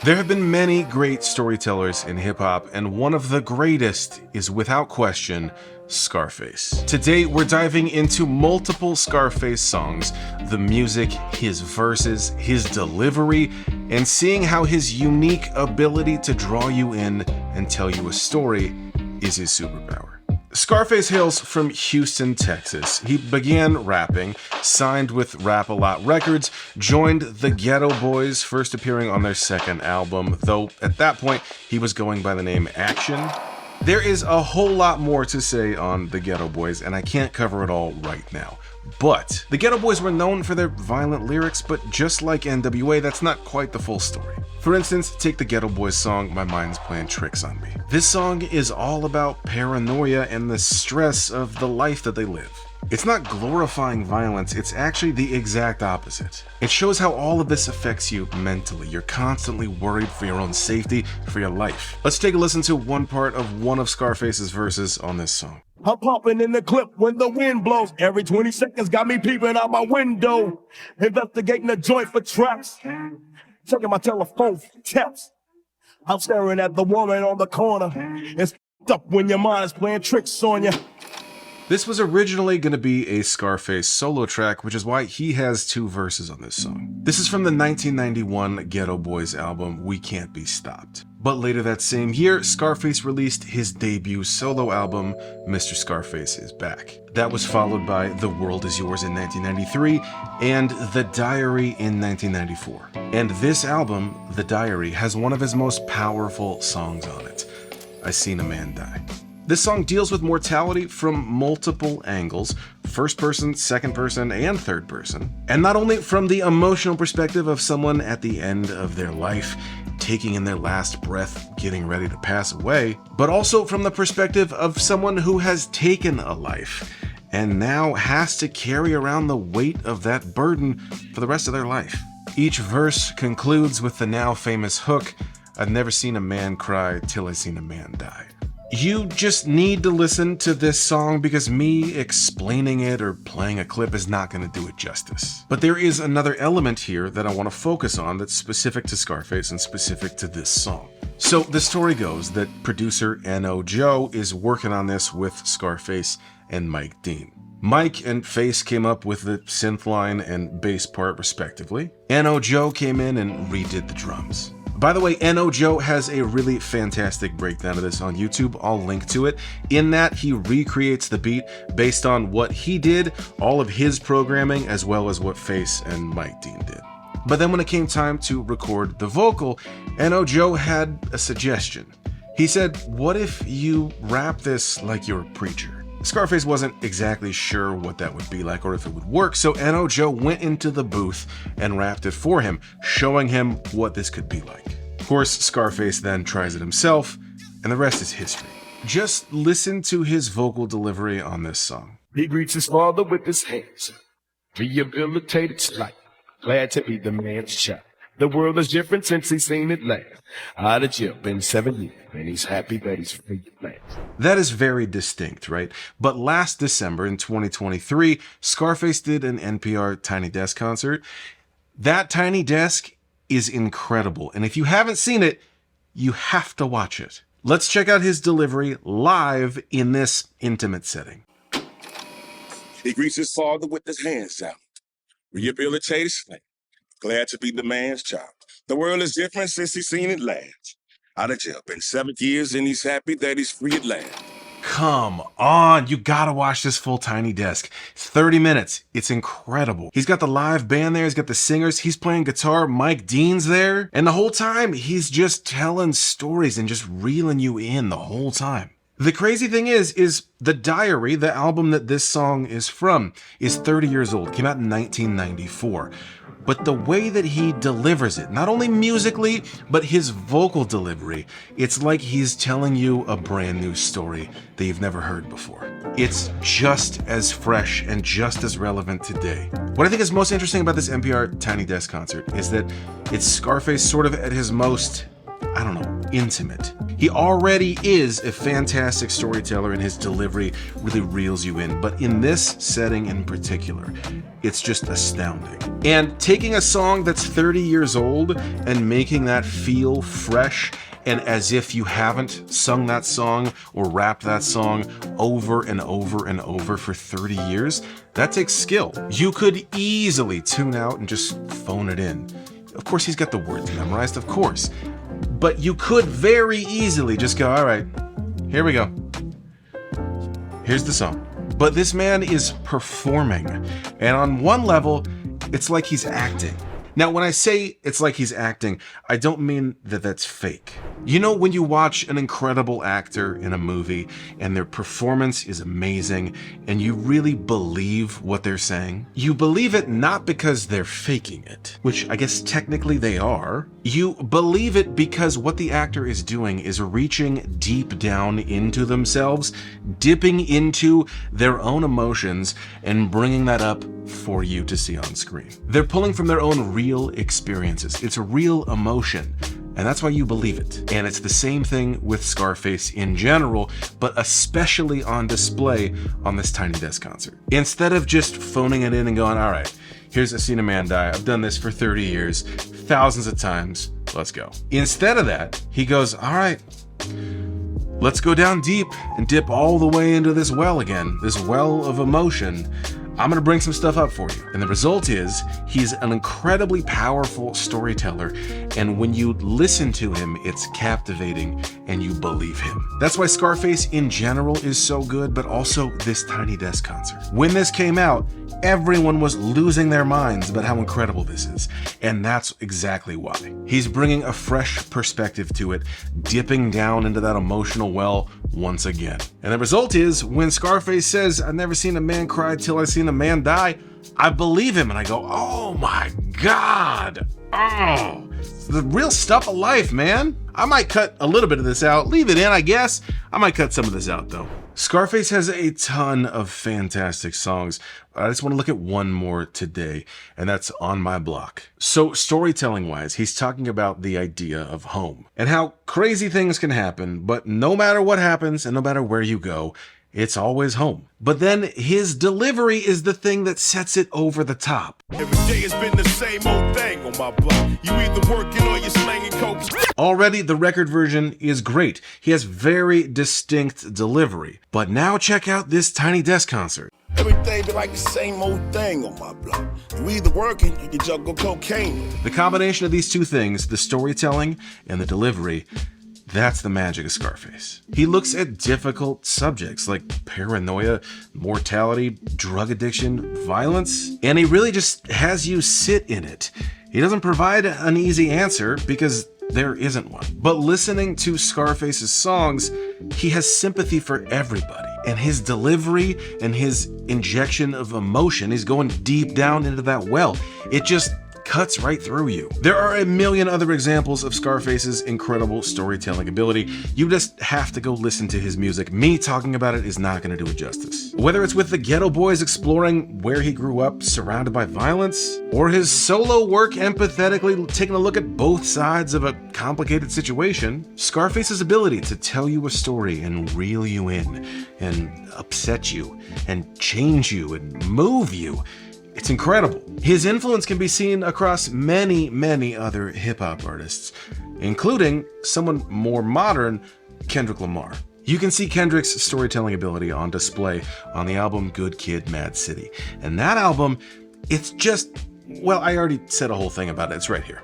There have been many great storytellers in hip-hop, and one of the greatest is, without question, Scarface. Today, we're diving into multiple Scarface songs, the music, his verses, his delivery, and seeing how his unique ability to draw you in and tell you a story is his superpower. Scarface hails from Houston, Texas. He began rapping, signed with Rap-A-Lot Records, joined the Ghetto Boys, first appearing on their second album, though at that point he was going by the name Action. There is a whole lot more to say on the Ghetto Boys, and I can't cover it all right now. But the Ghetto Boys were known for their violent lyrics, but just like NWA, that's not quite the full story. For instance, take the Ghetto Boys song, My Mind's Playing Tricks on Me. This song is all about paranoia and the stress of the life that they live. It's not glorifying violence, it's actually the exact opposite. It shows how all of this affects you mentally. You're constantly worried for your own safety, for your life. Let's take a listen to one part of one of Scarface's verses on this song. I'm pumping in the clip when the wind blows. Every 20 seconds got me peeping out my window. Investigating the joint for traps. Checking my telephone for texts. I'm staring at the woman on the corner. It's up when your mind is playing tricks on you. This was originally going to be a Scarface solo track, which is why he has two verses on this song. This is from the 1991 Ghetto Boys album, We Can't Be Stopped. But later that same year, Scarface released his debut solo album, Mr. Scarface Is Back. That was followed by The World Is Yours in 1993 and The Diary in 1994. And this album, The Diary, has one of his most powerful songs on it, I Seen a Man Die. This song deals with mortality from multiple angles, first person, second person, and third person. And not only from the emotional perspective of someone at the end of their life, taking in their last breath, getting ready to pass away, but also from the perspective of someone who has taken a life and now has to carry around the weight of that burden for the rest of their life. Each verse concludes with the now famous hook, I've never seen a man cry till I seen a man die. You just need to listen to this song because me explaining it or playing a clip is not going to do it justice. But there is another element here that I want to focus on that's specific to Scarface and specific to this song. So the story goes that producer N.O. Joe is working on this with Scarface and Mike Dean. Mike and Face came up with the synth line and bass part respectively. N.O. Joe came in and redid the drums. By the way, N.O. Joe has a really fantastic breakdown of this on YouTube. I'll link to it. In that, he recreates the beat based on what he did, all of his programming, as well as what Face and Mike Dean did. But then when it came time to record the vocal, N.O. Joe had a suggestion. He said, what if you rap this like you're a preacher? Scarface wasn't exactly sure what that would be like or if it would work, so N.O. Joe went into the booth and rapped it for him, showing him what this could be like. Of course, Scarface then tries it himself, and the rest is history. Just listen to his vocal delivery on this song. He greets his father with his hands. Rehabilitated slight. Glad to be the man's child. The world is different since he's seen it last. Out of jail, been 7 years, and he's happy that he's free at last. That is very distinct, right? But last December in 2023, Scarface did an NPR Tiny Desk concert. That Tiny Desk is incredible, and if you haven't seen it, you have to watch it. Let's check out his delivery live in this intimate setting. He greets his father with his hands out. Rehabilitated slight. Glad to be the man's child. The world is different since he's seen it last. Out of jail, been 7 years, and he's happy that he's free at last. Come on, you gotta watch this full Tiny Desk. It's 30 minutes. It's incredible. He's got the live band there, he's got the singers, he's playing guitar, Mike Dean's there, and the whole time he's just telling stories and just reeling you in the whole time. The crazy thing is The Diary, the album that this song is from, is 30 years old, came out in 1994. But the way that he delivers it, not only musically, but his vocal delivery, it's like he's telling you a brand new story that you've never heard before. It's just as fresh and just as relevant today. What I think is most interesting about this NPR Tiny Desk concert is that it's Scarface sort of at his most, I don't know, intimate. He already is a fantastic storyteller, and his delivery really reels you in, but in this setting in particular, it's just astounding. And taking a song that's 30 years old and making that feel fresh and as if you haven't sung that song or rapped that song over and over and over for 30 years, that takes skill. You could easily tune out and just phone it in. Of course, he's got the words memorized, of course. But you could very easily just go, all right, here we go. Here's the song. But this man is performing. And on one level, it's like he's acting. Now, when I say it's like he's acting, I don't mean that that's fake. You know, when you watch an incredible actor in a movie and their performance is amazing and you really believe what they're saying? You believe it not because they're faking it, which I guess technically they are. You believe it because what the actor is doing is reaching deep down into themselves, dipping into their own emotions, and bringing that up for you to see on screen. They're pulling from their own real experiences. It's a real emotion. And that's why you believe it. And it's the same thing with Scarface in general, but especially on display on this Tiny Desk concert. Instead of just phoning it in and going, all right, here's "I Seen a Man Die. I've done this for 30 years, thousands of times. Let's go." Instead of that, he goes, all right, let's go down deep and dip all the way into this well again, this well of emotion. I'm going to bring some stuff up for you. And the result is he's an incredibly powerful storyteller. And when you listen to him, it's captivating and you believe him. That's why Scarface in general is so good, but also this Tiny Desk concert. When this came out, everyone was losing their minds about how incredible this is. And that's exactly why. He's bringing a fresh perspective to it, dipping down into that emotional well once again. And the result is, when Scarface says, "I've never seen a man cry till I seen a man die," I believe him and I go, oh my God. Oh, it's the real stuff of life, man. I might cut a little bit of this out, leave it in, I guess. I might cut some of this out though. Scarface has a ton of fantastic songs. I just want to look at one more today, and that's "On My Block." So storytelling wise, he's talking about the idea of home and how crazy things can happen, but no matter what happens and no matter where you go, it's always home. But then his delivery is the thing that sets it over the top. Every day has been the same old thing on my block. You either working or you're slanging coke. Already, the record version is great. He has very distinct delivery. But now check out this Tiny Desk concert. Every day be like the same old thing on my block. You either working or you juggle cocaine. The combination of these two things, the storytelling and the delivery, that's the magic of Scarface. He looks at difficult subjects like paranoia, mortality, drug addiction, violence, and he really just has you sit in it. He doesn't provide an easy answer because there isn't one. But listening to Scarface's songs, he has sympathy for everybody. And his delivery and his injection of emotion, he's going deep down into that well. It just cuts right through you. There are a million other examples of Scarface's incredible storytelling ability. You just have to go listen to his music. Me talking about it is not going to do it justice. Whether it's with the Ghetto Boys exploring where he grew up surrounded by violence, or his solo work empathetically taking a look at both sides of a complicated situation, Scarface's ability to tell you a story and reel you in and upset you and change you and move you, it's incredible. His influence can be seen across many, many other hip-hop artists, including someone more modern, Kendrick Lamar. You can see Kendrick's storytelling ability on display on the album Good Kid, Mad City. And that album, it's just, well, I already said a whole thing about it. It's right here.